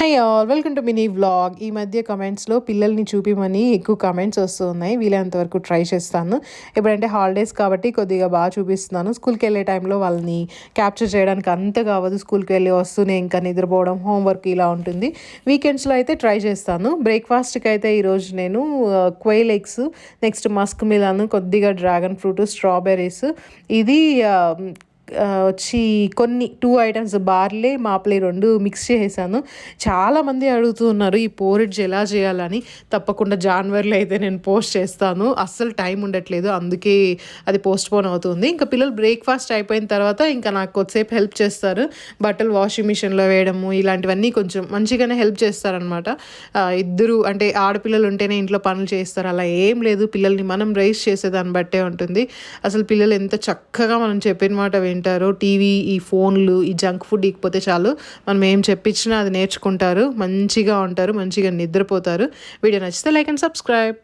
High all welcome to mini vlog. ఈ మధ్య కమెంట్స్లో పిల్లల్ని చూపిమని ఎక్కువ కమెంట్స్ వస్తున్నాయి. వీలైనంత వరకు ట్రై చేస్తాను. ఎప్పుడంటే హాలిడేస్ కాబట్టి కొద్దిగా బాగా చూపిస్తున్నాను. స్కూల్కి వెళ్ళే టైంలో వాళ్ళని క్యాప్చర్ చేయడానికి అంతగా అవ్వదు. స్కూల్కి వెళ్ళి వస్తూనే ఇంకా నిద్రపోవడం, హోంవర్క్ ఇలా ఉంటుంది. వీకెండ్స్లో అయితే ట్రై చేస్తాను. బ్రేక్ఫాస్ట్కి అయితే ఈరోజు నేను quail eggs, next muskmelon, కొద్దిగా డ్రాగన్ ఫ్రూట్, స్ట్రాబెర్రీస్, ఇది వచ్చి కొన్ని 2 ఐటమ్స్ బార్లీ, మాప్లీ 2 మిక్స్ చేసేసాను. చాలామంది అడుగుతూ ఉన్నారు ఈ పోరిడ్జ్ ఎలా చేయాలని. తప్పకుండా జనవరిలో అయితే నేను పోస్ట్ చేస్తాను. అస్సలు టైం ఉండట్లేదు, అందుకే అది పోస్ట్పోన్ అవుతుంది. ఇంకా పిల్లలు బ్రేక్ఫాస్ట్ అయిపోయిన తర్వాత ఇంకా నాకు కొద్దిసేపు హెల్ప్ చేస్తారు. బట్టలు వాషింగ్ మిషన్లో వేయడము ఇలాంటివన్నీ కొంచెం మంచిగానే హెల్ప్ చేస్తారనమాట. ఇద్దరు అంటే ఆడపిల్లలు ఉంటేనే ఇంట్లో పనులు చేస్తారు, అలా ఏం లేదు. పిల్లల్ని మనం రైస్ చేసేదాన్ని బట్టే ఉంటుంది. అసలు పిల్లలు ఎంత చక్కగా మనం చెప్పిన మాట వింటారో. టీవీ, ఈ ఫోన్లు, ఈ జంక్ ఫుడ్ ఇకపోతే చాలు, మనం ఏం చెప్పించినా అది నేర్చుకుంటారు, మంచిగా ఉంటారు, మంచిగా నిద్రపోతారు. వీడియో నచ్చితే లైక్ అండ్ సబ్స్క్రైబ్.